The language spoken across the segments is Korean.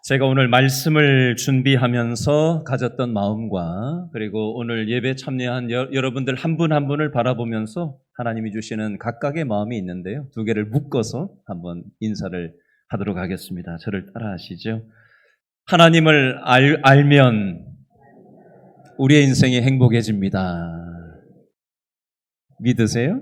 제가 오늘 말씀을 준비하면서 가졌던 마음과 그리고 오늘 예배 참여한 여러분들 한 분 한 분을 바라보면서 하나님이 주시는 각각의 마음이 있는데요. 두 개를 묶어서 한번 인사를 하도록 하겠습니다. 저를 따라 하시죠. 하나님을 알면 우리의 인생이 행복해집니다. 믿으세요?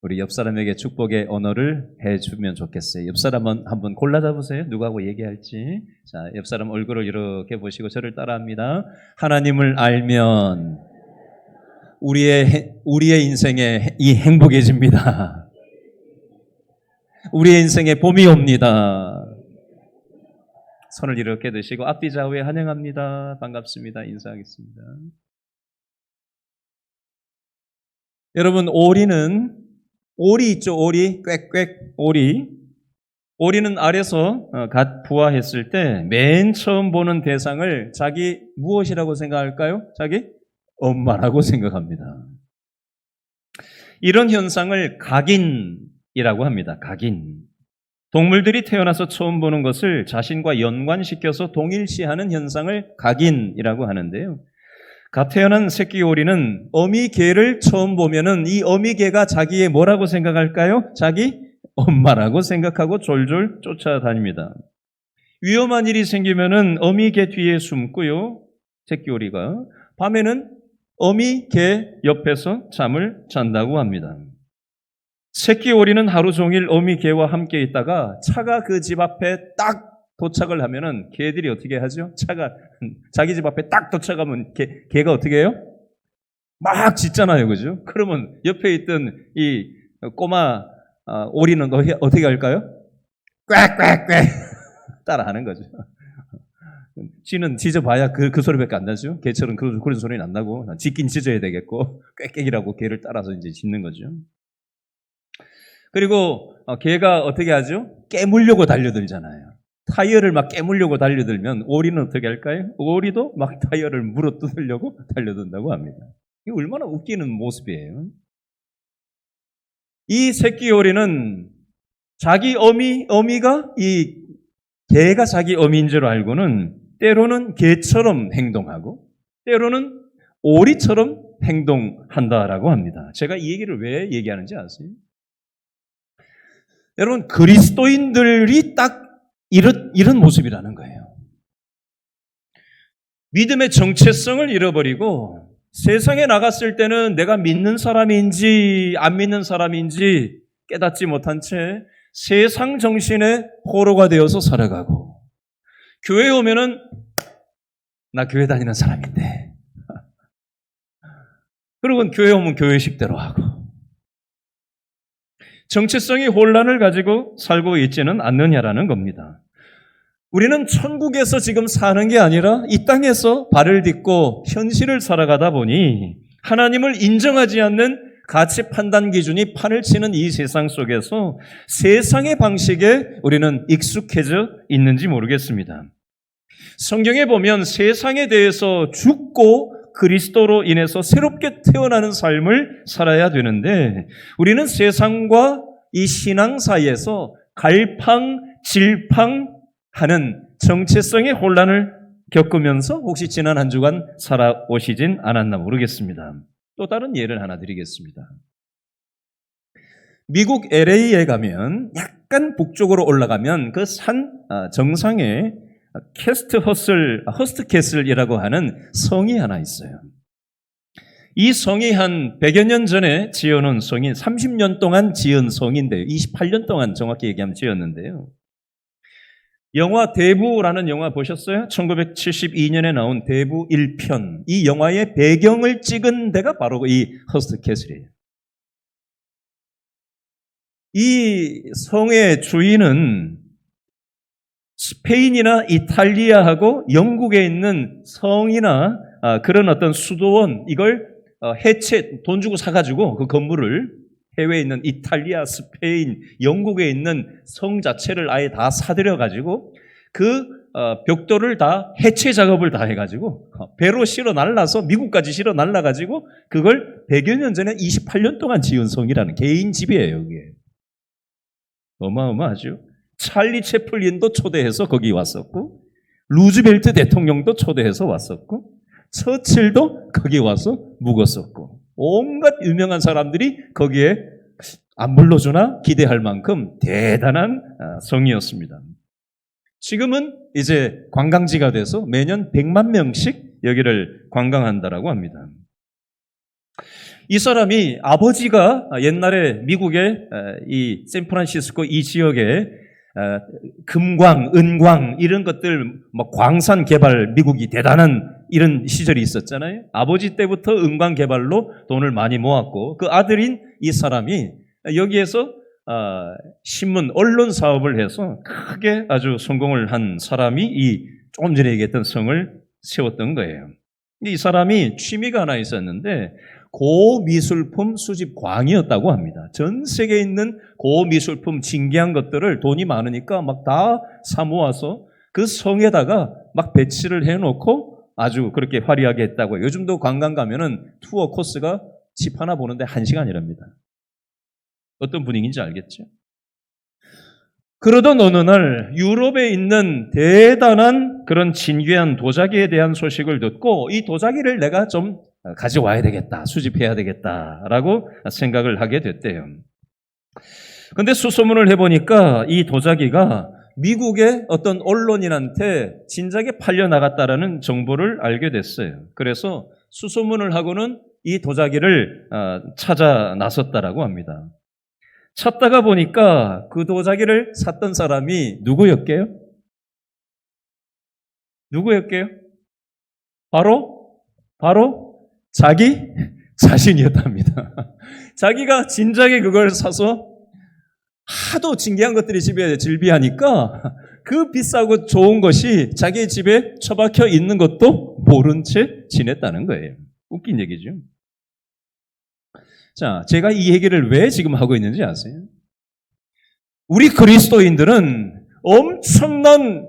우리 옆 사람에게 축복의 언어를 해주면 좋겠어요. 옆 사람은 한번 골라잡으세요. 누구하고 얘기할지. 자, 옆 사람 얼굴을 이렇게 보시고 저를 따라합니다. 하나님을 알면 우리의 인생에 이 행복해집니다. 우리의 인생에 봄이 옵니다. 손을 이렇게 드시고 앞뒤 좌우에 환영합니다. 반갑습니다. 인사하겠습니다. 여러분, 오리 있죠? 오리, 꽥꽥 오리. 오리는 알에서 갓 부화했을 때 맨 처음 보는 대상을 자기 무엇이라고 생각할까요? 자기 엄마라고 생각합니다. 이런 현상을 각인이라고 합니다. 각인. 동물들이 태어나서 처음 보는 것을 자신과 연관시켜서 동일시하는 현상을 각인이라고 하는데요. 갓 태어난 새끼 오리는 어미 개를 처음 보면은 이 어미 개가 자기의 뭐라고 생각할까요? 자기 엄마라고 생각하고 졸졸 쫓아다닙니다. 위험한 일이 생기면은 어미 개 뒤에 숨고요. 새끼 오리가 밤에는 어미 개 옆에서 잠을 잔다고 합니다. 새끼 오리는 하루 종일 어미 개와 함께 있다가 차가 그 집 앞에 딱 도착을 하면은 개들이 어떻게 하죠? 차가 자기 집 앞에 딱 도착하면 개가 어떻게 해요? 막 짖잖아요, 그죠? 그러면 옆에 있던 이 꼬마 오리는 어떻게 할까요? 꽥꽥꽥 따라하는 거죠. 쥐는 짖어봐야 그 소리밖에 안 나죠. 개처럼 그런 소리는 안 나고 짖긴 짖어야 되겠고 꽥꽥이라고 개를 따라서 이제 짖는 거죠. 그리고 개가 어떻게 하죠? 깨물려고 달려들잖아요. 타이어를 막 깨물려고 달려들면 오리는 어떻게 할까요? 오리도 막 타이어를 물어 뜯으려고 달려든다고 합니다. 이게 얼마나 웃기는 모습이에요. 이 새끼 오리는 자기 어미가 이 개가 자기 어미인 줄 알고는 때로는 개처럼 행동하고 때로는 오리처럼 행동한다라고 합니다. 제가 이 얘기를 왜 얘기하는지 아세요? 여러분, 그리스도인들이 딱 이런 모습이라는 거예요. 믿음의 정체성을 잃어버리고 세상에 나갔을 때는 내가 믿는 사람인지 안 믿는 사람인지 깨닫지 못한 채 세상 정신의 포로가 되어서 살아가고 교회에 오면은 나 교회 다니는 사람인데 그리고 교회 오면 교회식대로 하고 정체성이 혼란을 가지고 살고 있지는 않느냐라는 겁니다. 우리는 천국에서 지금 사는 게 아니라 이 땅에서 발을 딛고 현실을 살아가다 보니 하나님을 인정하지 않는 가치 판단 기준이 판을 치는 이 세상 속에서 세상의 방식에 우리는 익숙해져 있는지 모르겠습니다. 성경에 보면 세상에 대해서 죽고 그리스도로 인해서 새롭게 태어나는 삶을 살아야 되는데 우리는 세상과 이 신앙 사이에서 갈팡질팡하는 정체성의 혼란을 겪으면서 혹시 지난 한 주간 살아오시진 않았나 모르겠습니다. 또 다른 예를 하나 드리겠습니다. 미국 LA에 가면 약간 북쪽으로 올라가면 그 산 정상에 허스트 캐슬이라고 하는 성이 하나 있어요. 이 성이 한 100여 년 전에 지어놓은 성인, 30년 동안 지은 성인데요. 28년 동안 정확히 얘기하면 지었는데요. 영화 대부라는 영화 보셨어요? 1972년에 나온 대부 1편. 이 영화의 배경을 찍은 데가 바로 이 허스트 캐슬이에요. 이 성의 주인은 스페인이나 이탈리아하고 영국에 있는 성이나 그런 어떤 수도원 이걸 돈 주고 사가지고 그 건물을 해외에 있는 이탈리아, 스페인, 영국에 있는 성 자체를 아예 다 사들여가지고 그 벽돌을 다 해체 작업을 다 해가지고 배로 실어 날라서 미국까지 실어 날라가지고 그걸 100여 년 전에 28년 동안 지은 성이라는 개인 집이에요. 그게 어마어마하죠. 찰리 채플린도 초대해서 거기 왔었고 루즈벨트 대통령도 초대해서 왔었고 처칠도 거기 와서 묵었었고 온갖 유명한 사람들이 거기에 안 불러주나 기대할 만큼 대단한 성이었습니다. 지금은 이제 관광지가 돼서 매년 100만 명씩 여기를 관광한다라고 합니다. 이 사람이 아버지가 옛날에 미국의 이 샌프란시스코 이 지역에 금광, 은광 이런 것들 뭐 광산 개발 미국이 대단한 이런 시절이 있었잖아요. 아버지 때부터 은광 개발로 돈을 많이 모았고 그 아들인 이 사람이 여기에서 신문, 언론 사업을 해서 크게 아주 성공을 한 사람이 이 조금 전에 얘기했던 성을 세웠던 거예요. 이 사람이 취미가 하나 있었는데 고미술품 수집 광이었다고 합니다. 전 세계에 있는 고미술품 진귀한 것들을 돈이 많으니까 막 다 사모아서 그 성에다가 막 배치를 해놓고 아주 그렇게 화려하게 했다고. 요즘도 관광 가면은 투어 코스가 집 하나 보는데 1시간이랍니다. 어떤 분위기인지 알겠죠? 그러던 어느 날 유럽에 있는 대단한 그런 진귀한 도자기에 대한 소식을 듣고 이 도자기를 내가 좀 가져와야 되겠다, 수집해야 되겠다라고 생각을 하게 됐대요. 그런데 수소문을 해보니까 이 도자기가 미국의 어떤 언론인한테 진작에 팔려나갔다라는 정보를 알게 됐어요. 그래서 수소문을 하고는 이 도자기를 찾아 나섰다라고 합니다. 찾다가 보니까 그 도자기를 샀던 사람이 누구였게요? 누구였게요? 바로 자기 자신이었답니다. 자기가 진작에 그걸 사서 하도 진귀한 것들이 집에 질비하니까 그 비싸고 좋은 것이 자기 집에 처박혀 있는 것도 모른 채 지냈다는 거예요. 웃긴 얘기죠. 자, 제가 이 얘기를 왜 지금 하고 있는지 아세요? 우리 그리스도인들은 엄청난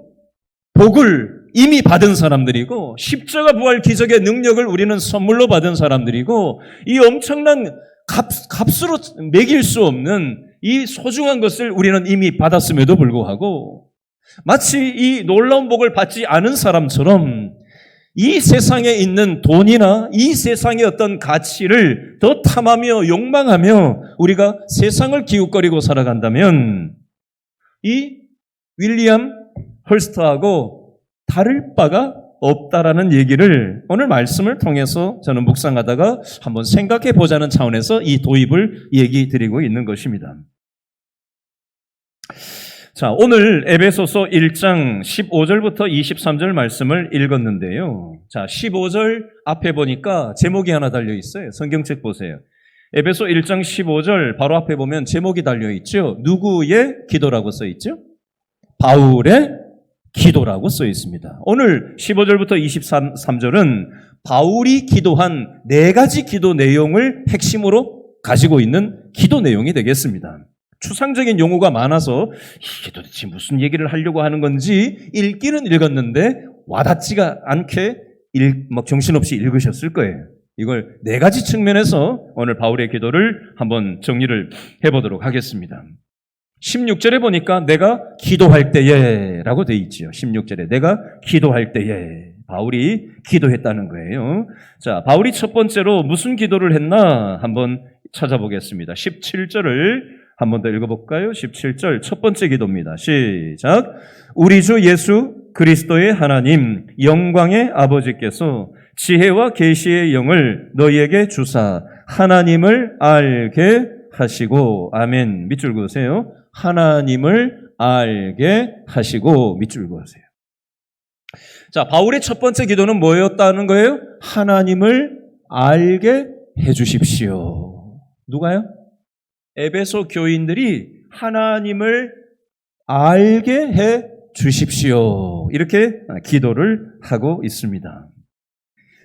복을 이미 받은 사람들이고 십자가 부활 기적의 능력을 우리는 선물로 받은 사람들이고 이 엄청난 값으로 매길 수 없는 이 소중한 것을 우리는 이미 받았음에도 불구하고 마치 이 놀라운 복을 받지 않은 사람처럼 이 세상에 있는 돈이나 이 세상의 어떤 가치를 더 탐하며 욕망하며 우리가 세상을 기웃거리고 살아간다면 이 윌리엄 헐스트하고 다를 바가 없다라는 얘기를 오늘 말씀을 통해서 저는 묵상하다가 한번 생각해 보자는 차원에서 이 도입을 얘기 드리고 있는 것입니다. 자, 오늘 에베소서 1장 15절부터 23절 말씀을 읽었는데요. 자, 15절 앞에 보니까 제목이 하나 달려 있어요. 성경책 보세요. 에베소 1장 15절 바로 앞에 보면 제목이 달려 있죠. 누구의 기도라고 써 있죠? 바울의 기도라고 써 있습니다. 오늘 15절부터 23절은 바울이 기도한 4가지 기도 내용을 핵심으로 가지고 있는 기도 내용이 되겠습니다. 추상적인 용어가 많아서 이게 도대체 무슨 얘기를 하려고 하는 건지 읽기는 읽었는데 와닿지가 않게 정신없이 읽으셨을 거예요. 이걸 4가지 측면에서 오늘 바울의 기도를 한번 정리를 해보도록 하겠습니다. 16절에 보니까 내가 기도할 때에 라고 되어 있지요. 16절에 내가 기도할 때에 바울이 기도했다는 거예요. 자, 바울이 첫 번째로 무슨 기도를 했나 한번 찾아보겠습니다. 17절을 한번 더 읽어볼까요? 17절 첫 번째 기도입니다. 시작. 우리 주 예수 그리스도의 하나님 영광의 아버지께서 지혜와 계시의 영을 너희에게 주사 하나님을 알게 하시고 아멘. 밑줄 그으세요. 하나님을 알게 하시고 밑줄 그으세요. 자, 바울의 첫 번째 기도는 뭐였다는 거예요? 하나님을 알게 해 주십시오. 누가요? 에베소 교인들이 하나님을 알게 해 주십시오. 이렇게 기도를 하고 있습니다.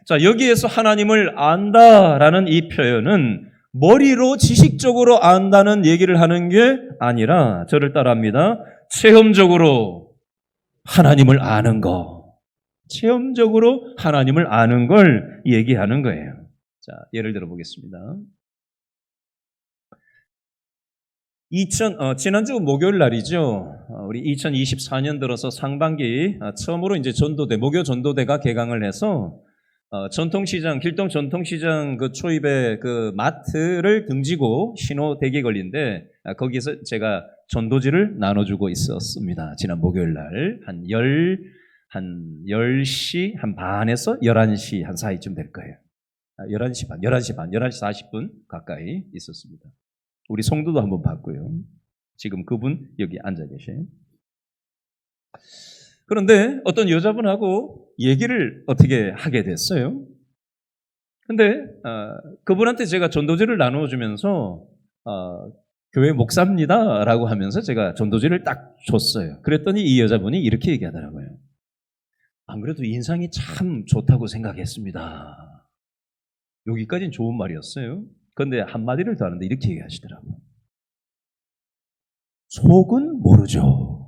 자, 여기에서 하나님을 안다라는 이 표현은 머리로 지식적으로 안다는 얘기를 하는 게 아니라 저를 따라합니다. 체험적으로 하나님을 아는 거. 체험적으로 하나님을 아는 걸 얘기하는 거예요. 자, 예를 들어 보겠습니다. 지난주 목요일 날이죠. 우리 2024년 들어서 상반기 처음으로 이제 목요 전도대가 개강을 해서 전통시장, 길동 전통시장 그 초입에 그 마트를 등지고 신호 대기 걸린데 거기서 제가 전도지를 나눠주고 있었습니다. 지난 목요일 날 한 10시 한 반에서 11시 한 사이쯤 될 거예요. 11시 반, 11시 40분 가까이 있었습니다. 우리 성도도 한번 봤고요. 지금 그분 여기 앉아 계세요. 그런데 어떤 여자분하고 얘기를 어떻게 하게 됐어요. 근데 그분한테 제가 전도지를 나눠주면서 교회 목사입니다 라고 하면서 제가 전도지를 딱 줬어요. 그랬더니 이 여자분이 이렇게 얘기하더라고요. 안 그래도 인상이 참 좋다고 생각했습니다. 여기까지는 좋은 말이었어요. 그런데 한마디를 더 하는데 이렇게 얘기하시더라고요. 속은 모르죠.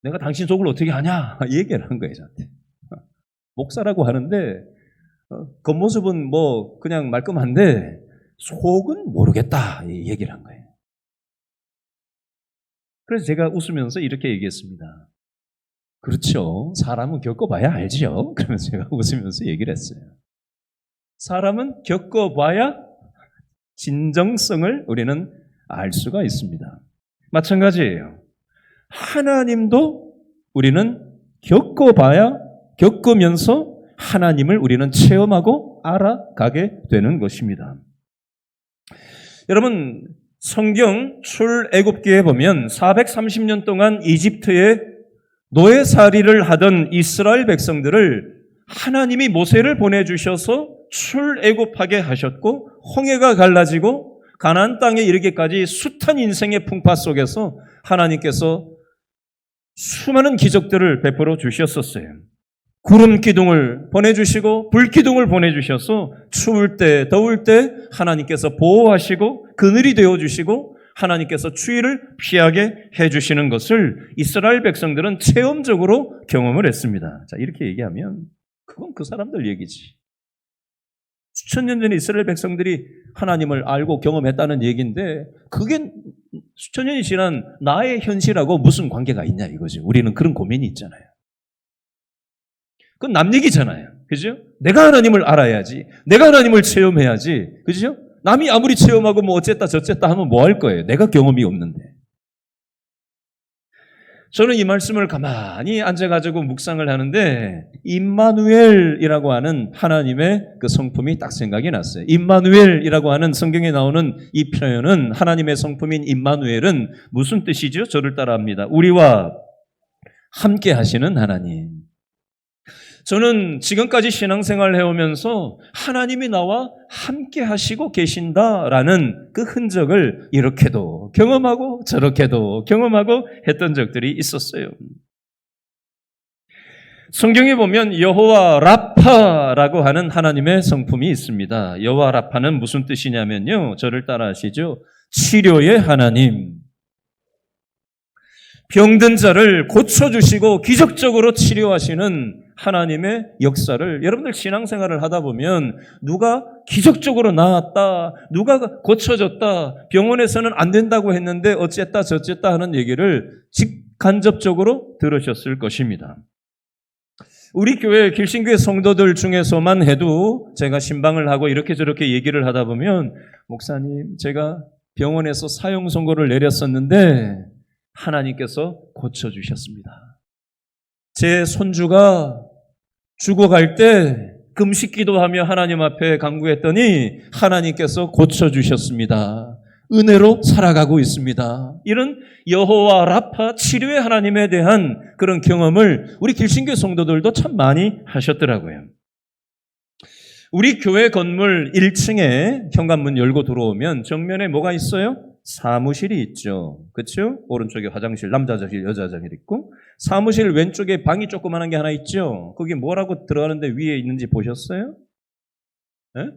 내가 당신 속을 어떻게 아냐? 얘기를 한 거예요, 저한테. 목사라고 하는데 겉모습은 뭐 그냥 말끔한데 속은 모르겠다 얘기를 한 거예요. 그래서 제가 웃으면서 이렇게 얘기했습니다. 그렇죠. 사람은 겪어봐야 알지요. 그러면서 제가 웃으면서 얘기를 했어요. 사람은 겪어봐야 진정성을 우리는 알 수가 있습니다. 마찬가지예요. 하나님도 우리는 겪으면서 하나님을 우리는 체험하고 알아가게 되는 것입니다. 여러분, 성경 출애굽기에 보면 430년 동안 이집트에 노예살이를 하던 이스라엘 백성들을 하나님이 모세를 보내주셔서 출애굽하게 하셨고 홍해가 갈라지고 가나안 땅에 이르기까지 숱한 인생의 풍파 속에서 하나님께서 수많은 기적들을 베풀어 주셨었어요. 구름 기둥을 보내주시고 불 기둥을 보내주셔서 추울 때 더울 때 하나님께서 보호하시고 그늘이 되어주시고 하나님께서 추위를 피하게 해주시는 것을 이스라엘 백성들은 체험적으로 경험을 했습니다. 자, 이렇게 얘기하면 그건 그 사람들 얘기지. 수천 년 전에 이스라엘 백성들이 하나님을 알고 경험했다는 얘기인데 그게 수천 년이 지난 나의 현실하고 무슨 관계가 있냐 이거죠. 우리는 그런 고민이 있잖아요. 그건 남 얘기잖아요. 그죠? 내가 하나님을 알아야지. 내가 하나님을 체험해야지. 그죠? 남이 아무리 체험하고 뭐 어쨌다 저쨌다 하면 뭐 할 거예요? 내가 경험이 없는데. 저는 이 말씀을 가만히 앉아가지고 묵상을 하는데 임마누엘이라고 하는 하나님의 그 성품이 딱 생각이 났어요. 임마누엘이라고 하는 성경에 나오는 이 표현은 하나님의 성품인 임마누엘은 무슨 뜻이죠? 저를 따라합니다. 우리와 함께 하시는 하나님. 저는 지금까지 신앙생활을 해오면서 하나님이 나와 함께 하시고 계신다라는 그 흔적을 이렇게도 경험하고 저렇게도 경험하고 했던 적들이 있었어요. 성경에 보면 여호와 라파라고 하는 하나님의 성품이 있습니다. 여호와 라파는 무슨 뜻이냐면요. 저를 따라 하시죠. 치료의 하나님. 병든 자를 고쳐주시고 기적적으로 치료하시는 하나님의 역사를 여러분들 신앙생활을 하다 보면 누가 기적적으로 나았다, 누가 고쳐졌다, 병원에서는 안 된다고 했는데 어쨌다 저쨌다 하는 얘기를 직간접적으로 들으셨을 것입니다. 우리 교회 길신교회 성도들 중에서만 해도 제가 신방을 하고 이렇게 저렇게 얘기를 하다 보면 목사님 제가 병원에서 사형 선고를 내렸었는데 하나님께서 고쳐주셨습니다. 제 손주가 죽어갈 때 금식 기도하며 하나님 앞에 간구했더니 하나님께서 고쳐주셨습니다. 은혜로 살아가고 있습니다. 이런 여호와 라파 치료의 하나님에 대한 그런 경험을 우리 길신교 성도들도 참 많이 하셨더라고요. 우리 교회 건물 1층에 현관문 열고 들어오면 정면에 뭐가 있어요? 사무실이 있죠. 그렇죠? 오른쪽에 화장실, 남자 화장실, 여자 화장실 있고 사무실 왼쪽에 방이 조그마한 게 하나 있죠. 거기 뭐라고 들어가는데 위에 있는지 보셨어요? 네?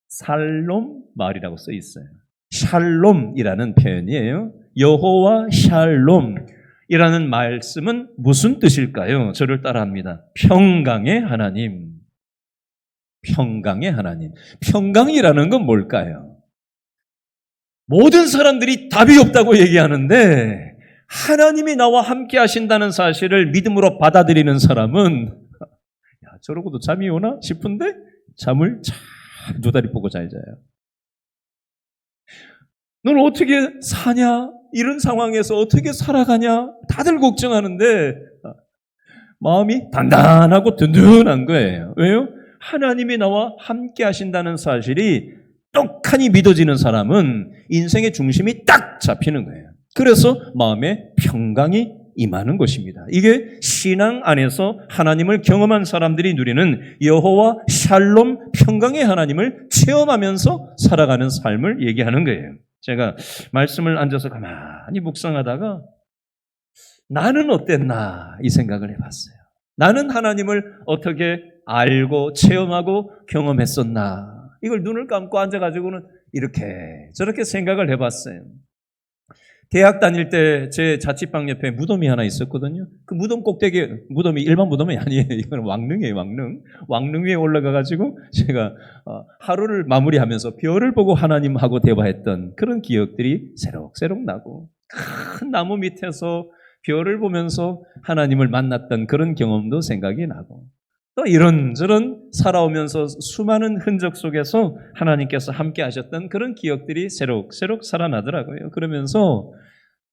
살롬 말이라고 써 있어요. 샬롬이라는 표현이에요. 여호와 샬롬이라는 말씀은 무슨 뜻일까요? 저를 따라합니다. 평강의 하나님. 평강의 하나님. 평강이라는 건 뭘까요? 모든 사람들이 답이 없다고 얘기하는데 하나님이 나와 함께 하신다는 사실을 믿음으로 받아들이는 사람은 야, 저러고도 잠이 오나 싶은데 잠을 잘 두 다리 뻗고 잘 자요. 넌 어떻게 사냐? 이런 상황에서 어떻게 살아가냐? 다들 걱정하는데 마음이 단단하고 든든한 거예요. 왜요? 하나님이 나와 함께 하신다는 사실이 떡하니 믿어지는 사람은 인생의 중심이 딱 잡히는 거예요. 그래서 마음에 평강이 임하는 것입니다. 이게 신앙 안에서 하나님을 경험한 사람들이 누리는 여호와 샬롬 평강의 하나님을 체험하면서 살아가는 삶을 얘기하는 거예요. 제가 말씀을 앉아서 가만히 묵상하다가 나는 어땠나 이 생각을 해봤어요. 나는 하나님을 어떻게 알고 체험하고 경험했었나. 이걸 눈을 감고 앉아가지고는 이렇게 저렇게 생각을 해봤어요. 대학 다닐 때 제 자취방 옆에 무덤이 하나 있었거든요. 그 무덤 꼭대기에, 무덤이 일반 무덤이 아니에요. 이건 왕릉이에요, 왕릉. 왕릉 위에 올라가가지고 제가 하루를 마무리하면서 별을 보고 하나님하고 대화했던 그런 기억들이 새록새록 나고 큰 나무 밑에서 별을 보면서 하나님을 만났던 그런 경험도 생각이 나고 또 이런저런 살아오면서 수많은 흔적 속에서 하나님께서 함께 하셨던 그런 기억들이 새록새록 살아나더라고요. 그러면서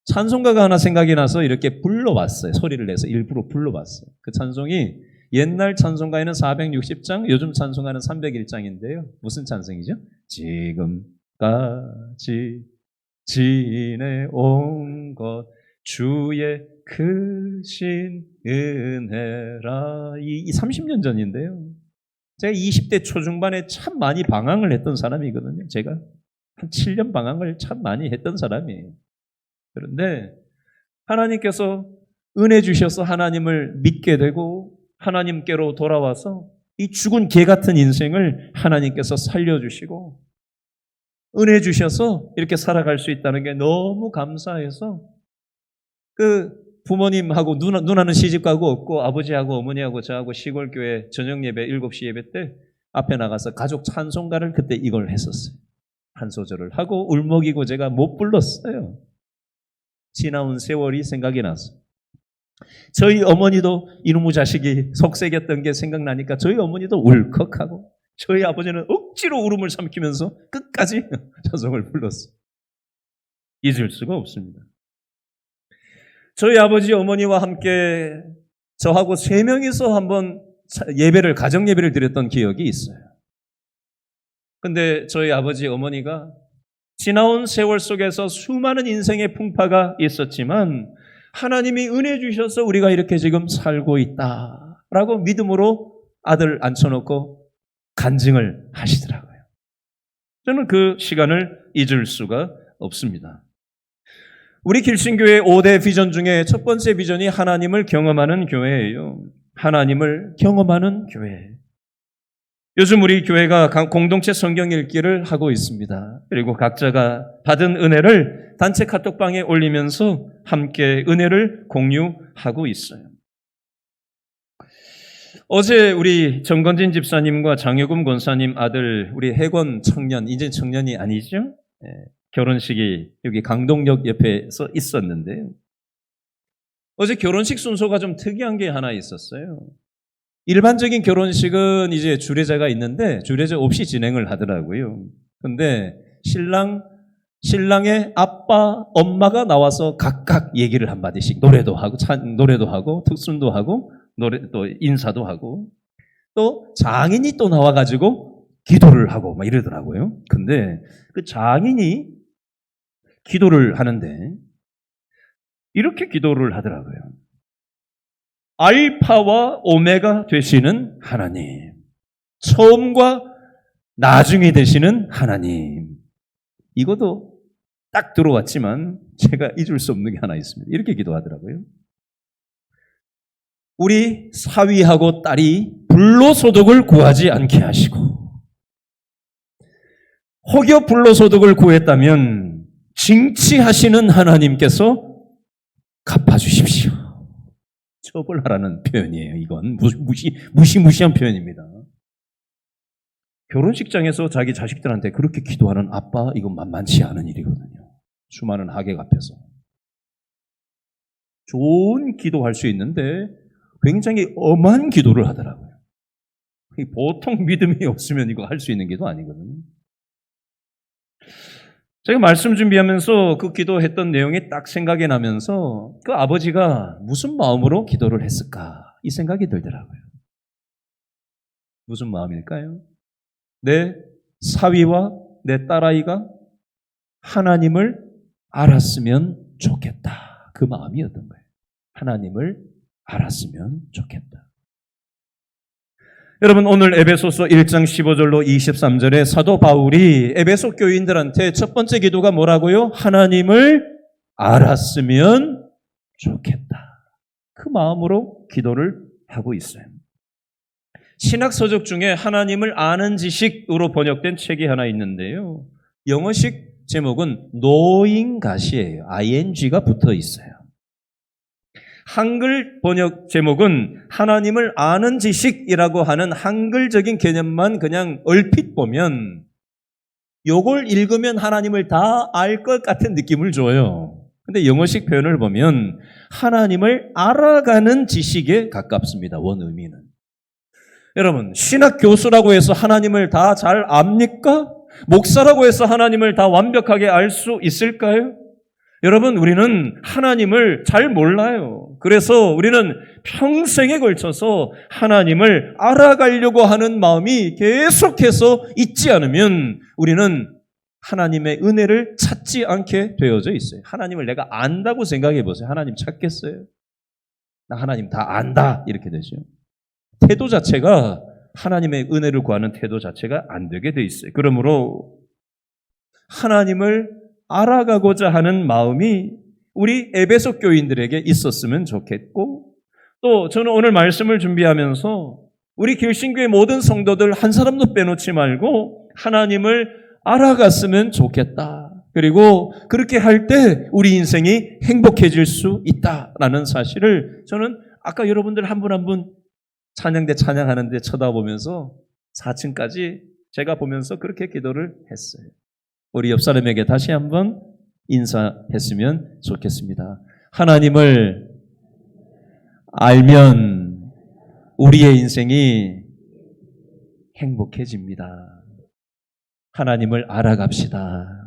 찬송가가 하나 생각이 나서 이렇게 불러봤어요. 소리를 내서 일부러 불러봤어요. 그 찬송이 옛날 찬송가에는 460장, 요즘 찬송가는 301장인데요. 무슨 찬송이죠? 지금까지 지내온 것 주의 크신 은혜라. 이 30년 전인데요. 제가 20대 초중반에 참 많이 방황을 했던 사람이거든요. 제가 한 7년 방황을 참 많이 했던 사람이에요. 그런데 하나님께서 은혜 주셔서 하나님을 믿게 되고 하나님께로 돌아와서 이 죽은 개 같은 인생을 하나님께서 살려주시고 은혜 주셔서 이렇게 살아갈 수 있다는 게 너무 감사해서 그 부모님하고 누나는 시집가고 없고 아버지하고 어머니하고 저하고 시골교회 저녁 예배 7시 예배 때 앞에 나가서 가족 찬송가를 그때 이걸 했었어요. 한 소절을 하고 울먹이고 제가 못 불렀어요. 지나온 세월이 생각이 났어요. 저희 어머니도 이놈의 자식이 속색였던 게 생각나니까 저희 어머니도 울컥하고 저희 아버지는 억지로 울음을 삼키면서 끝까지 찬송을 불렀어요. 잊을 수가 없습니다. 저희 아버지 어머니와 함께 저하고 3명이서 한번 예배를 가정 예배를 드렸던 기억이 있어요. 근데 저희 아버지 어머니가 지나온 세월 속에서 수많은 인생의 풍파가 있었지만 하나님이 은혜 주셔서 우리가 이렇게 지금 살고 있다라고 믿음으로 아들 앉혀놓고 간증을 하시더라고요. 저는 그 시간을 잊을 수가 없습니다. 우리 길신교회 5대 비전 중에 첫 번째 비전이 하나님을 경험하는 교회예요. 하나님을 경험하는 교회. 요즘 우리 교회가 공동체 성경 읽기를 하고 있습니다. 그리고 각자가 받은 은혜를 단체 카톡방에 올리면서 함께 은혜를 공유하고 있어요. 어제 우리 정건진 집사님과 장효금 권사님 아들 우리 해권 청년, 이제 청년이 아니죠? 결혼식이 여기 강동역 옆에서 있었는데 어제 결혼식 순서가 좀 특이한 게 하나 있었어요. 일반적인 결혼식은 이제 주례자가 있는데 주례자 없이 진행을 하더라고요. 근데 신랑의 아빠, 엄마가 나와서 각각 얘기를 한마디씩 노래도 하고 특순도 하고 또 인사도 하고 또 장인이 또 나와가지고 기도를 하고 막 이러더라고요. 근데 그 장인이 기도를 하는데 이렇게 기도를 하더라고요. 알파와 오메가 되시는 하나님, 처음과 나중에 되시는 하나님. 이것도 딱 들어왔지만 제가 잊을 수 없는 게 하나 있습니다. 이렇게 기도하더라고요. 우리 사위하고 딸이 불로소득을 구하지 않게 하시고 혹여 불로소득을 구했다면 징치하시는 하나님께서 갚아주십시오. 처벌하라는 표현이에요. 이건 무시무시한 표현입니다. 결혼식장에서 자기 자식들한테 그렇게 기도하는 아빠, 이건 만만치 않은 일이거든요. 수많은 하객 앞에서. 좋은 기도할 수 있는데 굉장히 엄한 기도를 하더라고요. 보통 믿음이 없으면 이거 할 수 있는 기도 아니거든요. 제가 말씀 준비하면서 그 기도했던 내용이 딱 생각이 나면서 그 아버지가 무슨 마음으로 기도를 했을까? 이 생각이 들더라고요. 무슨 마음일까요? 내 사위와 내 딸아이가 하나님을 알았으면 좋겠다. 그 마음이었던 거예요. 하나님을 알았으면 좋겠다. 여러분, 오늘 에베소서 1장 15절로 23절에 사도 바울이 에베소 교인들한테 첫 번째 기도가 뭐라고요? 하나님을 알았으면 좋겠다. 그 마음으로 기도를 하고 있어요. 신학서적 중에 하나님을 아는 지식으로 번역된 책이 하나 있는데요. 영어식 제목은 knowing God이에요. ing가 붙어 있어요. 한글 번역 제목은 하나님을 아는 지식이라고 하는 한글적인 개념만 그냥 얼핏 보면 요걸 읽으면 하나님을 다 알 것 같은 느낌을 줘요. 근데 영어식 표현을 보면 하나님을 알아가는 지식에 가깝습니다. 원의미는. 여러분, 신학 교수라고 해서 하나님을 다 잘 압니까? 목사라고 해서 하나님을 다 완벽하게 알 수 있을까요? 여러분, 우리는 하나님을 잘 몰라요. 그래서 우리는 평생에 걸쳐서 하나님을 알아가려고 하는 마음이 계속해서 있지 않으면 우리는 하나님의 은혜를 찾지 않게 되어져 있어요. 하나님을 내가 안다고 생각해 보세요. 하나님 찾겠어요? 나 하나님 다 안다. 이렇게 되죠. 태도 자체가 하나님의 은혜를 구하는 태도 자체가 안 되게 돼 있어요. 그러므로 하나님을 알아가고자 하는 마음이 우리 에베소 교인들에게 있었으면 좋겠고, 또 저는 오늘 말씀을 준비하면서 우리 길신교의 모든 성도들 한 사람도 빼놓지 말고 하나님을 알아갔으면 좋겠다. 그리고 그렇게 할 때 우리 인생이 행복해질 수 있다라는 사실을 저는 아까 여러분들 한 분 한 분 찬양대 찬양하는데 쳐다보면서 4층까지 제가 보면서 그렇게 기도를 했어요. 우리 옆 사람에게 다시 한번 인사했으면 좋겠습니다. 하나님을 알면 우리의 인생이 행복해집니다. 하나님을 알아갑시다.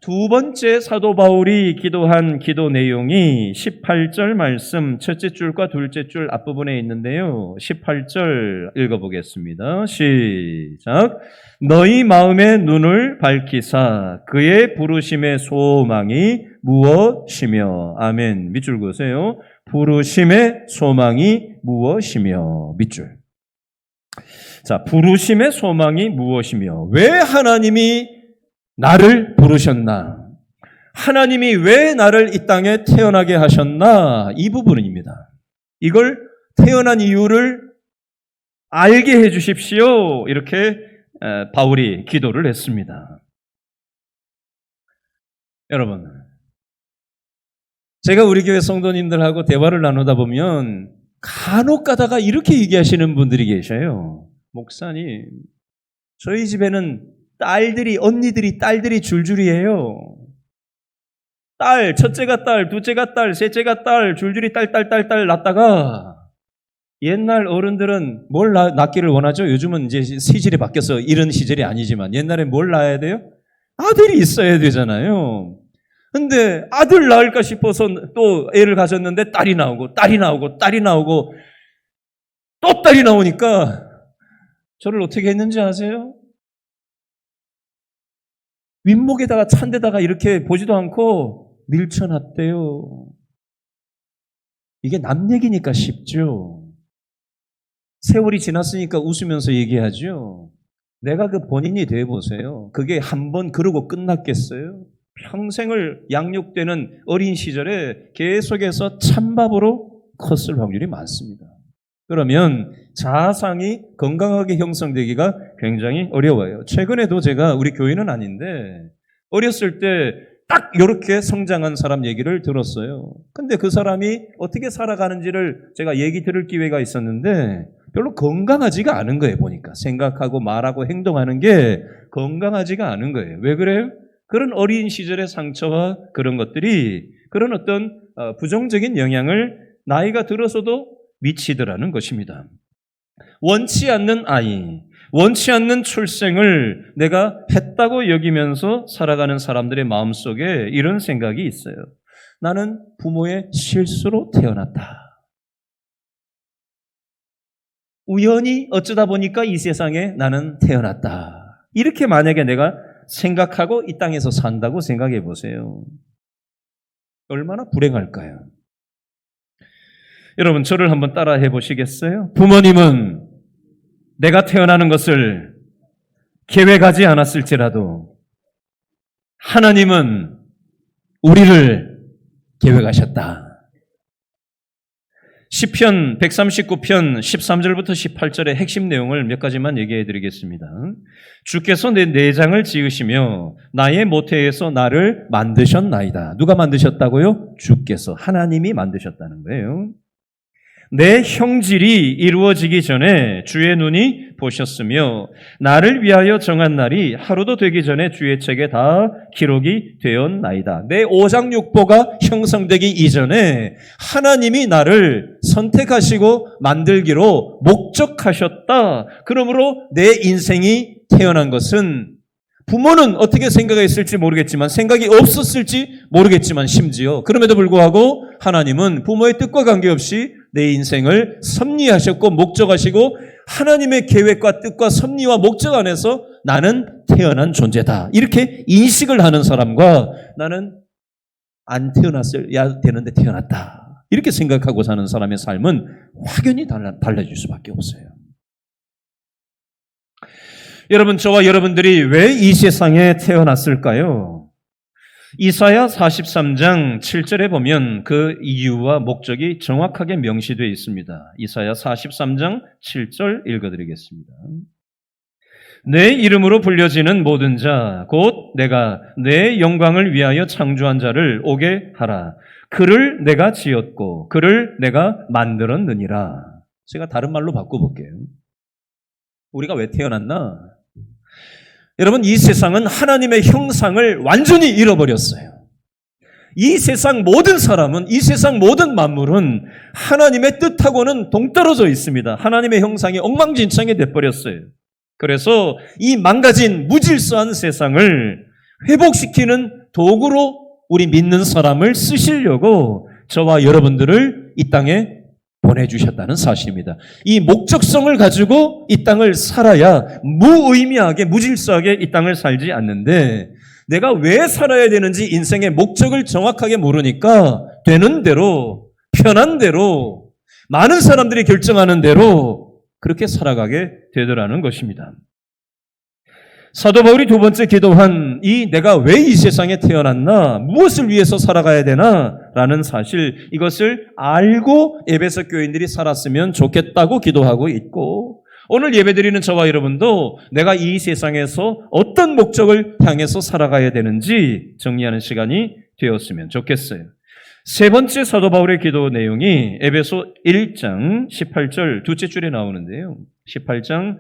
두 번째 사도 바울이 기도한 기도 내용이 18절 말씀 첫째 줄과 둘째 줄 앞부분에 있는데요. 18절 읽어보겠습니다. 시작. 너희 마음의 눈을 밝히사 그의 부르심의 소망이 무엇이며. 아멘. 밑줄 그으세요. 부르심의 소망이 무엇이며. 밑줄. 자, 부르심의 소망이 무엇이며. 왜 하나님이 나를 부르셨나? 하나님이 왜 나를 이 땅에 태어나게 하셨나? 이 부분입니다. 이걸 태어난 이유를 알게 해 주십시오. 이렇게 바울이 기도를 했습니다. 여러분, 제가 우리 교회 성도님들하고 대화를 나누다 보면 간혹 가다가 이렇게 얘기하시는 분들이 계셔요. 목사님, 저희 집에는 언니들이 딸들이 줄줄이에요. 딸, 첫째가 딸, 둘째가 딸, 셋째가 딸, 줄줄이 딸 낳다가 옛날 어른들은 뭘 낳기를 원하죠? 요즘은 이제 시절이 바뀌어서 이런 시절이 아니지만 옛날에 뭘 낳아야 돼요? 아들이 있어야 되잖아요. 근데 아들 낳을까 싶어서 또 애를 가졌는데 딸이 나오고 딸이 나오고 또 딸이 나오니까 저를 어떻게 했는지 아세요? 윗목에다가 찬데다가 이렇게 보지도 않고 밀쳐놨대요. 이게 남 얘기니까 쉽죠. 세월이 지났으니까 웃으면서 얘기하죠. 내가 그 본인이 돼보세요. 그게 한 번 그러고 끝났겠어요? 평생을 양육되는 어린 시절에 계속해서 찬밥으로 컸을 확률이 많습니다. 그러면 자아상이 건강하게 형성되기가 굉장히 어려워요. 최근에도 제가 우리 교인은 아닌데 어렸을 때 딱 이렇게 성장한 사람 얘기를 들었어요. 근데 그 사람이 어떻게 살아가는지를 제가 얘기 들을 기회가 있었는데 별로 건강하지가 않은 거예요, 보니까. 생각하고 말하고 행동하는 게 건강하지가 않은 거예요. 왜 그래요? 그런 어린 시절의 상처와 그런 것들이 그런 어떤 부정적인 영향을 나이가 들어서도 미치더라는 것입니다. 원치 않는 아이, 원치 않는 출생을 내가 했다고 여기면서 살아가는 사람들의 마음속에 이런 생각이 있어요. 나는 부모의 실수로 태어났다. 우연히 어쩌다 보니까 이 세상에 나는 태어났다. 이렇게 만약에 내가 생각하고 이 땅에서 산다고 생각해 보세요. 얼마나 불행할까요? 여러분, 저를 한번 따라 해보시겠어요? 부모님은 내가 태어나는 것을 계획하지 않았을지라도 하나님은 우리를 계획하셨다. 시편 139편 13절부터 18절의 핵심 내용을 몇 가지만 얘기해 드리겠습니다. 주께서 내 내장을 지으시며 나의 모태에서 나를 만드셨나이다. 누가 만드셨다고요? 주께서, 하나님이 만드셨다는 거예요. 내 형질이 이루어지기 전에 주의 눈이 보셨으며 나를 위하여 정한 날이 하루도 되기 전에 주의 책에 다 기록이 되었나이다. 내 오장육부가 형성되기 이전에 하나님이 나를 선택하시고 만들기로 목적하셨다. 그러므로 내 인생이 태어난 것은 부모는 어떻게 생각했을지 모르겠지만, 생각이 없었을지 모르겠지만, 심지어 그럼에도 불구하고 하나님은 부모의 뜻과 관계없이 내 인생을 섭리하셨고 목적하시고 하나님의 계획과 뜻과 섭리와 목적 안에서 나는 태어난 존재다. 이렇게 인식을 하는 사람과 나는 안 태어났어야 되는데 태어났다. 이렇게 생각하고 사는 사람의 삶은 확연히 달라질 수밖에 없어요. 여러분, 저와 여러분들이 왜 이 세상에 태어났을까요? 이사야 43장 7절에 보면 그 이유와 목적이 정확하게 명시되어 있습니다. 이사야 43장 7절 읽어드리겠습니다. 내 이름으로 불려지는 모든 자, 곧 내가 내 영광을 위하여 창조한 자를 오게 하라. 그를 내가 지었고 그를 내가 만들었느니라. 제가 다른 말로 바꿔볼게요. 우리가 왜 태어났나? 여러분, 이 세상은 하나님의 형상을 완전히 잃어버렸어요. 이 세상 모든 사람은, 이 세상 모든 만물은 하나님의 뜻하고는 동떨어져 있습니다. 하나님의 형상이 엉망진창이 돼버렸어요. 그래서 이 망가진 무질서한 세상을 회복시키는 도구로 우리 믿는 사람을 쓰시려고 저와 여러분들을 이 땅에 보내주셨다는 사실입니다. 이 목적성을 가지고 이 땅을 살아야 무의미하게 무질서하게 이 땅을 살지 않는데, 내가 왜 살아야 되는지 인생의 목적을 정확하게 모르니까 되는 대로, 편한 대로, 많은 사람들이 결정하는 대로 그렇게 살아가게 되더라는 것입니다. 사도 바울이 두 번째 기도한 이 내가 왜 이 세상에 태어났나, 무엇을 위해서 살아가야 되나 라는 사실, 이것을 알고 에베소 교인들이 살았으면 좋겠다고 기도하고 있고, 오늘 예배드리는 저와 여러분도 내가 이 세상에서 어떤 목적을 향해서 살아가야 되는지 정리하는 시간이 되었으면 좋겠어요. 세 번째 사도 바울의 기도 내용이 에베소 1장 18절 둘째 줄에 나오는데요. 18절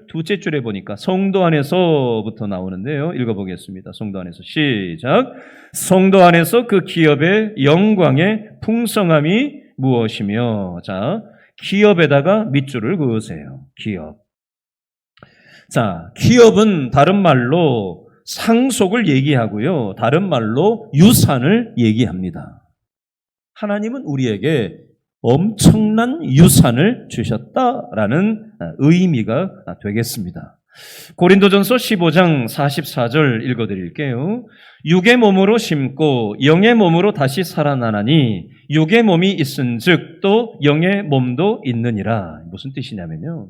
둘째 줄에 보니까 성도 안에서부터 나오는데요. 읽어보겠습니다. 성도 안에서 시작. 성도 안에서 그 기업의 영광의 풍성함이 무엇이며, 자, 기업에다가 밑줄을 그으세요. 기업. 자, 기업은 다른 말로 상속을 얘기하고요. 다른 말로 유산을 얘기합니다. 하나님은 우리에게 엄청난 유산을 주셨다라는 의미가 되겠습니다. 고린도전서 15장 44절 읽어드릴게요. 육의 몸으로 심고 영의 몸으로 다시 살아나나니 육의 몸이 있은즉 또 영의 몸도 있느니라. 무슨 뜻이냐면요,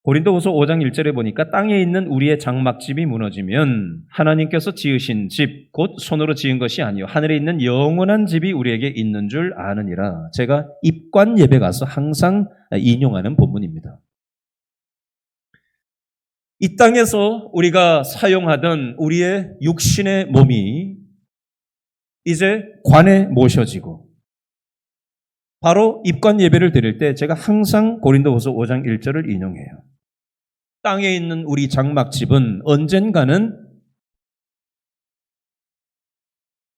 고린도후서 5장 1절에 보니까 땅에 있는 우리의 장막집이 무너지면 하나님께서 지으신 집, 곧 손으로 지은 것이 아니요 하늘에 있는 영원한 집이 우리에게 있는 줄 아느니라. 제가 입관 예배 가서 항상 인용하는 본문입니다. 이 땅에서 우리가 사용하던 우리의 육신의 몸이 이제 관에 모셔지고 바로 입관 예배를 드릴 때 제가 항상 고린도후서 5장 1절을 인용해요. 땅에 있는 우리 장막집은 언젠가는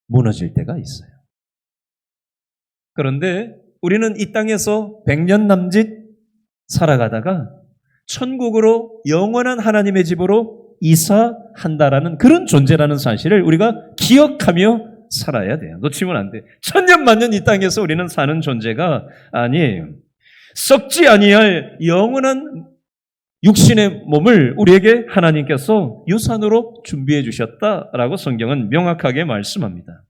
무너질 때가 있어요. 그런데 우리는 이 땅에서 100년 남짓 살아가다가 천국으로 영원한 하나님의 집으로 이사한다라는 그런 존재라는 사실을 우리가 기억하며 살아야 돼요. 놓치면 안 돼. 천년 만년 이 땅에서 우리는 사는 존재가 아니에요. 썩지 아니할 영원한 육신의 몸을 우리에게 하나님께서 유산으로 준비해 주셨다라고 성경은 명확하게 말씀합니다.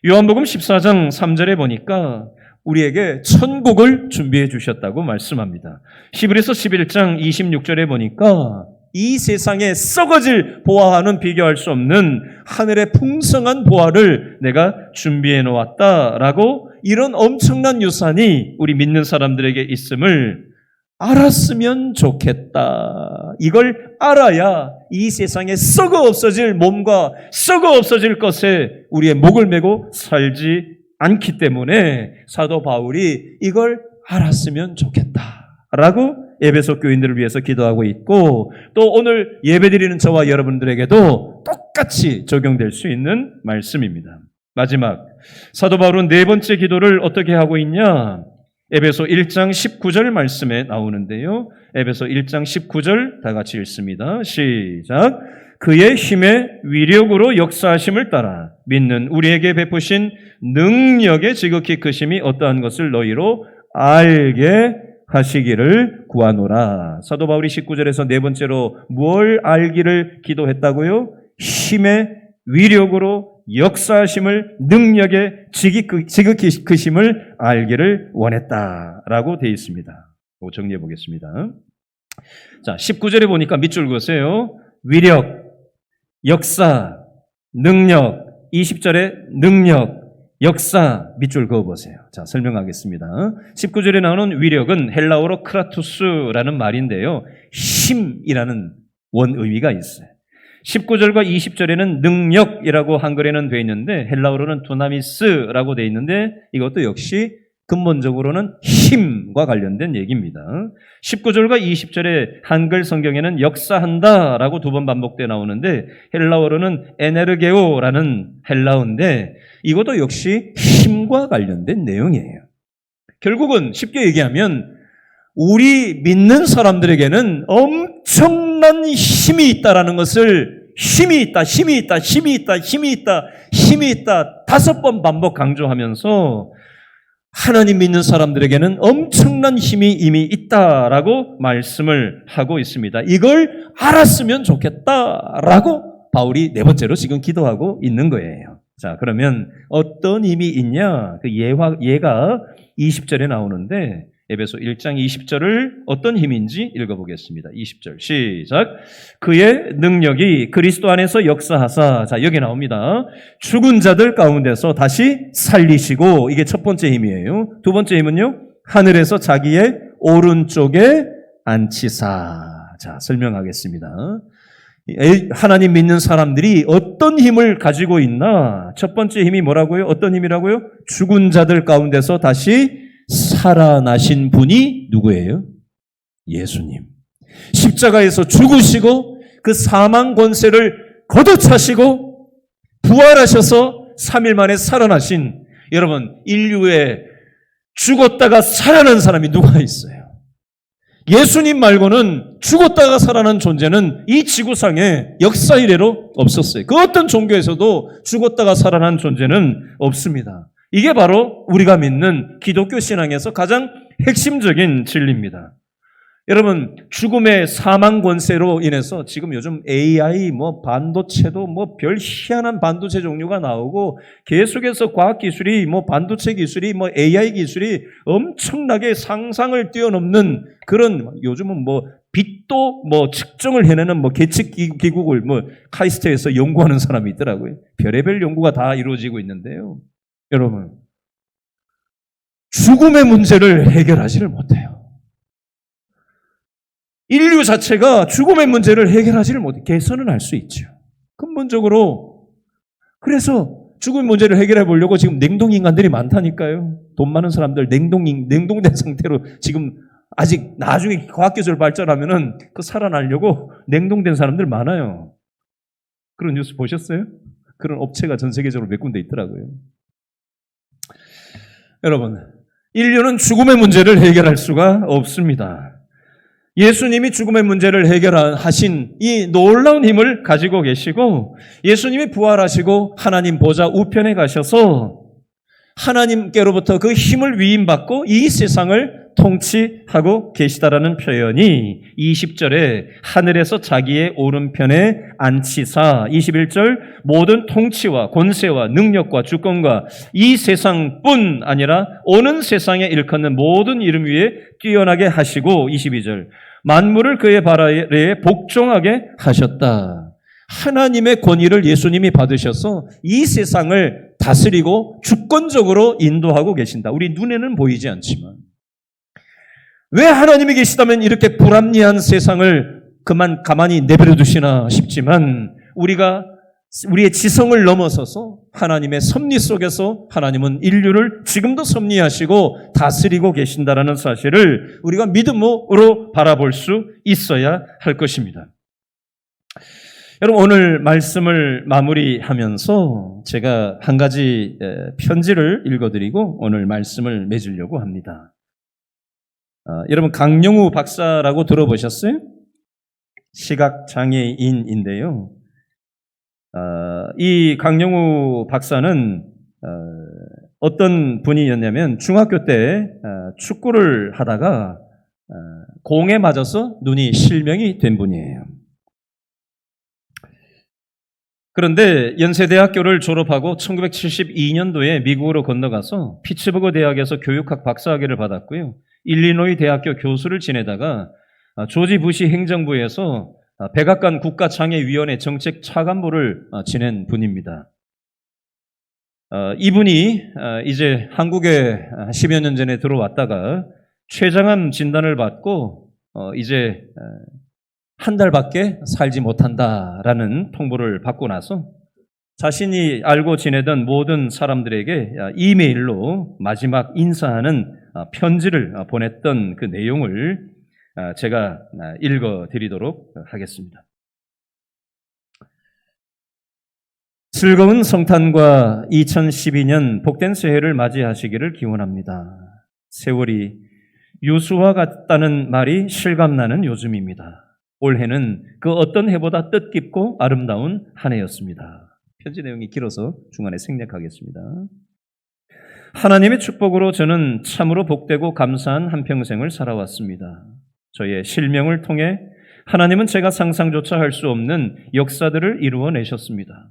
요한복음 14장 3절에 보니까 우리에게 천국을 준비해 주셨다고 말씀합니다. 히브리서 11장 26절에 보니까 이 세상에 썩어질 보화와는 비교할 수 없는 하늘의 풍성한 보화를 내가 준비해 놓았다라고 이런 엄청난 유산이 우리 믿는 사람들에게 있음을 알았으면 좋겠다. 이걸 알아야 이 세상에 썩어 없어질 몸과 썩어 없어질 것에 우리의 목을 메고 살지 않기 때문에 사도 바울이 이걸 알았으면 좋겠다라고 에베소 교인들을 위해서 기도하고 있고, 또 오늘 예배드리는 저와 여러분들에게도 똑같이 적용될 수 있는 말씀입니다. 마지막, 사도 바울은 네 번째 기도를 어떻게 하고 있냐? 에베소 1장 19절 말씀에 나오는데요. 에베소 1장 19절 다 같이 읽습니다. 시작. 그의 힘의 위력으로 역사하심을 따라 믿는 우리에게 베푸신 능력의 지극히 크심이 어떠한 것을 너희로 알게 하시기를 구하노라. 사도 바울이 19절에서 네 번째로 뭘 알기를 기도했다고요? 힘의 위력으로 역사하심을, 능력의 지극히 크심을 알기를 원했다라고 되어 있습니다. 정리해 보겠습니다. 자, 19절에 보니까 밑줄 그으세요. 위력, 역사, 능력. 20절에 능력, 역사 밑줄 그어보세요. 자, 설명하겠습니다. 19절에 나오는 위력은 헬라어로 크라투스라는 말인데요. 힘이라는 원의미가 있어요. 19절과 20절에는 능력이라고 한글에는 되어 있는데 헬라어로는 두나미스라고 되어 있는데 이것도 역시 근본적으로는 힘과 관련된 얘기입니다. 19절과 20절의 한글 성경에는 역사한다라고 두 번 반복되어 나오는데 헬라어로는 에네르게오라는 헬라어인데 이것도 역시 힘과 관련된 내용이에요. 결국은 쉽게 얘기하면 우리 믿는 사람들에게는 엄청난 힘이 있다라는 것을 힘이 있다 다섯 번 반복 강조하면서 하나님 믿는 사람들에게는 엄청난 힘이 이미 있다라고 말씀을 하고 있습니다. 이걸 알았으면 좋겠다라고 바울이 네 번째로 지금 기도하고 있는 거예요. 자, 그러면 어떤 힘이 있냐? 그 예가 20절에 나오는데 에베소 1장 20절을 어떤 힘인지 읽어보겠습니다. 20절 시작. 그의 능력이 그리스도 안에서 역사하사, 자 여기 나옵니다. 죽은 자들 가운데서 다시 살리시고, 이게 첫 번째 힘이에요. 두 번째 힘은요, 하늘에서 자기의 오른쪽에 앉히사. 자, 설명하겠습니다. 하나님 믿는 사람들이 어떤 힘을 가지고 있나? 첫 번째 힘이 뭐라고요? 어떤 힘이라고요? 죽은 자들 가운데서 다시 살아나신 분이 누구예요? 예수님. 십자가에서 죽으시고 그 사망 권세를 걷어차시고 부활하셔서 3일 만에 살아나신, 여러분, 인류에 죽었다가 살아난 사람이 누가 있어요? 예수님 말고는 죽었다가 살아난 존재는 이 지구상에 역사 이래로 없었어요. 그 어떤 종교에서도 죽었다가 살아난 존재는 없습니다. 이게 바로 우리가 믿는 기독교 신앙에서 가장 핵심적인 진리입니다. 여러분, 죽음의 사망 권세로 인해서 지금 요즘 AI, 반도체도 별 희한한 반도체 종류가 나오고 계속해서 과학기술이, 반도체 기술이, AI 기술이 엄청나게 상상을 뛰어넘는 그런, 요즘은 빛도 측정을 해내는 계측기국을 카이스트에서 연구하는 사람이 있더라고요. 별의별 연구가 다 이루어지고 있는데요. 여러분, 죽음의 문제를 해결하지를 못해요. 인류 자체가 죽음의 문제를 해결하지를 못해요. 개선은 할 수 있죠. 근본적으로. 그래서 죽음의 문제를 해결해 보려고 지금 냉동인간들이 많다니까요. 돈 많은 사람들 냉동된 상태로 지금 아직 나중에 과학기술 발전하면은 그 살아나려고 냉동된 사람들 많아요. 그런 뉴스 보셨어요? 그런 업체가 전 세계적으로 몇 군데 있더라고요. 여러분, 인류는 죽음의 문제를 해결할 수가 없습니다. 예수님이 죽음의 문제를 해결하신 이 놀라운 힘을 가지고 계시고 예수님이 부활하시고 하나님 보좌 우편에 가셔서 하나님께로부터 그 힘을 위임받고 이 세상을 통치하고 계시다라는 표현이 20절에 하늘에서 자기의 오른편에 앉히사 21절 모든 통치와 권세와 능력과 주권과 이 세상뿐 아니라 오는 세상에 일컫는 모든 이름 위에 뛰어나게 하시고 22절 만물을 그의 발 아래에 복종하게 하셨다. 하나님의 권위를 예수님이 받으셔서 이 세상을 다스리고 주권적으로 인도하고 계신다. 우리 눈에는 보이지 않지만 왜 하나님이 계시다면 이렇게 불합리한 세상을 그만 가만히 내버려 두시나 싶지만 우리의 지성을 넘어서서 하나님의 섭리 속에서 하나님은 인류를 지금도 섭리하시고 다스리고 계신다라는 사실을 우리가 믿음으로 바라볼 수 있어야 할 것입니다. 여러분 오늘 말씀을 마무리하면서 제가 한 가지 편지를 읽어드리고 오늘 말씀을 맺으려고 합니다. 여러분 강영우 박사라고 들어보셨어요? 시각장애인인데요. 이 강영우 박사는 어떤 분이었냐면 중학교 때 축구를 하다가 공에 맞아서 눈이 실명이 된 분이에요. 그런데 연세대학교를 졸업하고 1972년도에 미국으로 건너가서 피츠버그 대학에서 교육학 박사학위를 받았고요. 일리노이 대학교 교수를 지내다가 조지 부시 행정부에서 백악관 국가장애위원회 정책 차관보를 지낸 분입니다. 이분이 이제 한국에 10여 년 전에 들어왔다가 췌장암 진단을 받고 이제 한 달밖에 살지 못한다라는 통보를 받고 나서 자신이 알고 지내던 모든 사람들에게 이메일로 마지막 인사하는 편지를 보냈던 그 내용을 제가 읽어드리도록 하겠습니다. 즐거운 성탄과 2012년 복된 새해를 맞이하시기를 기원합니다. 세월이 유수와 같다는 말이 실감나는 요즘입니다. 올해는 그 어떤 해보다 뜻깊고 아름다운 한 해였습니다. 편지 내용이 길어서 중간에 생략하겠습니다. 하나님의 축복으로 저는 참으로 복되고 감사한 한평생을 살아왔습니다. 저의 실명을 통해 하나님은 제가 상상조차 할 수 없는 역사들을 이루어내셨습니다.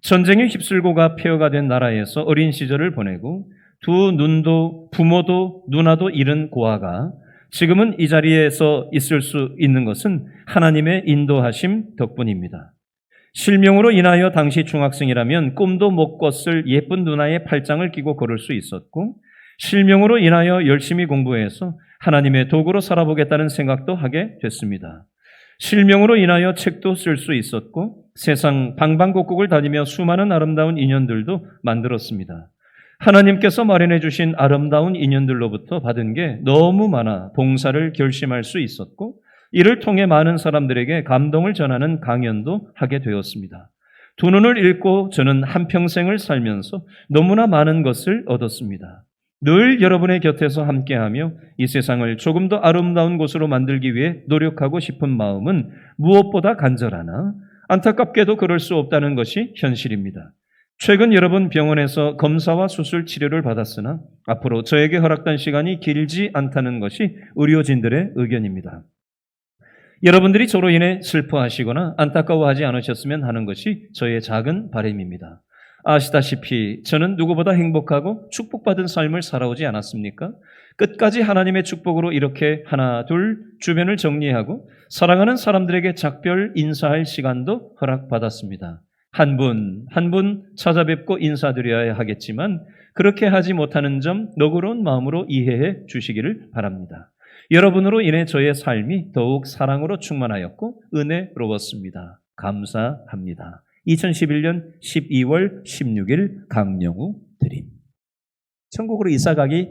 전쟁에 휩쓸고가 폐허가 된 나라에서 어린 시절을 보내고 두 눈도 부모도 누나도 잃은 고아가 지금은 이 자리에서 있을 수 있는 것은 하나님의 인도하심 덕분입니다. 실명으로 인하여 당시 중학생이라면 꿈도 못 꿨을 예쁜 누나의 팔짱을 끼고 걸을 수 있었고 실명으로 인하여 열심히 공부해서 하나님의 도구로 살아보겠다는 생각도 하게 됐습니다. 실명으로 인하여 책도 쓸 수 있었고 세상 방방곡곡을 다니며 수많은 아름다운 인연들도 만들었습니다. 하나님께서 마련해 주신 아름다운 인연들로부터 받은 게 너무 많아 봉사를 결심할 수 있었고 이를 통해 많은 사람들에게 감동을 전하는 강연도 하게 되었습니다. 두 눈을 잃고 저는 한평생을 살면서 너무나 많은 것을 얻었습니다. 늘 여러분의 곁에서 함께하며 이 세상을 조금 더 아름다운 곳으로 만들기 위해 노력하고 싶은 마음은 무엇보다 간절하나 안타깝게도 그럴 수 없다는 것이 현실입니다. 최근 여러분 병원에서 검사와 수술 치료를 받았으나 앞으로 저에게 허락된 시간이 길지 않다는 것이 의료진들의 의견입니다. 여러분들이 저로 인해 슬퍼하시거나 안타까워하지 않으셨으면 하는 것이 저의 작은 바람입니다. 아시다시피 저는 누구보다 행복하고 축복받은 삶을 살아오지 않았습니까? 끝까지 하나님의 축복으로 이렇게 하나 둘 주변을 정리하고 사랑하는 사람들에게 작별 인사할 시간도 허락받았습니다. 한 분 한 분 찾아뵙고 인사드려야 하겠지만 그렇게 하지 못하는 점 너그러운 마음으로 이해해 주시기를 바랍니다. 여러분으로 인해 저의 삶이 더욱 사랑으로 충만하였고 은혜로웠습니다. 감사합니다. 2011년 12월 16일 강영우 드림. 천국으로 이사가기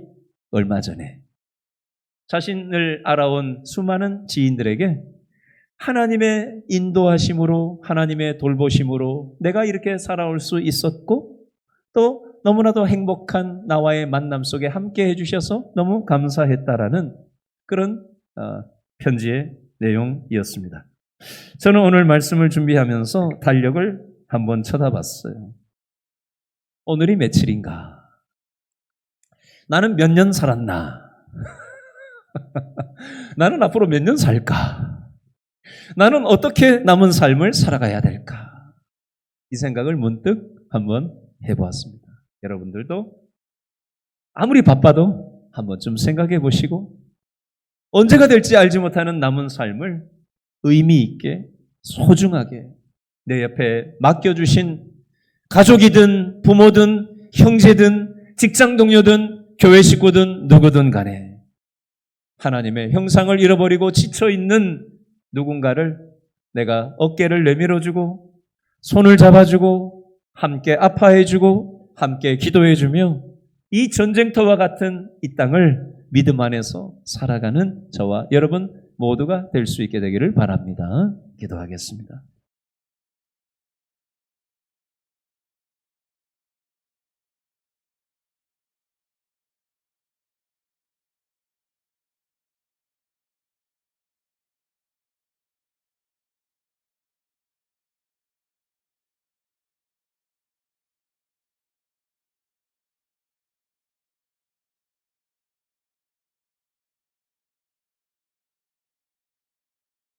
얼마 전에 자신을 알아온 수많은 지인들에게 하나님의 인도하심으로, 하나님의 돌보심으로 내가 이렇게 살아올 수 있었고, 또 너무나도 행복한 나와의 만남 속에 함께 해주셔서 너무 감사했다라는 그런 편지의 내용이었습니다. 저는 오늘 말씀을 준비하면서 달력을 한번 쳐다봤어요. 오늘이 며칠인가? 나는 몇 년 살았나? 나는 앞으로 몇 년 살까? 나는 어떻게 남은 삶을 살아가야 될까? 이 생각을 문득 한번 해보았습니다. 여러분들도 아무리 바빠도 한번 좀 생각해 보시고 언제가 될지 알지 못하는 남은 삶을 의미 있게 소중하게 내 옆에 맡겨주신 가족이든 부모든 형제든 직장 동료든 교회 식구든 누구든 간에 하나님의 형상을 잃어버리고 지쳐있는 누군가를 내가 어깨를 내밀어주고 손을 잡아주고 함께 아파해주고 함께 기도해주며 이 전쟁터와 같은 이 땅을 믿음 안에서 살아가는 저와 여러분 모두가 될 수 있게 되기를 바랍니다. 기도하겠습니다.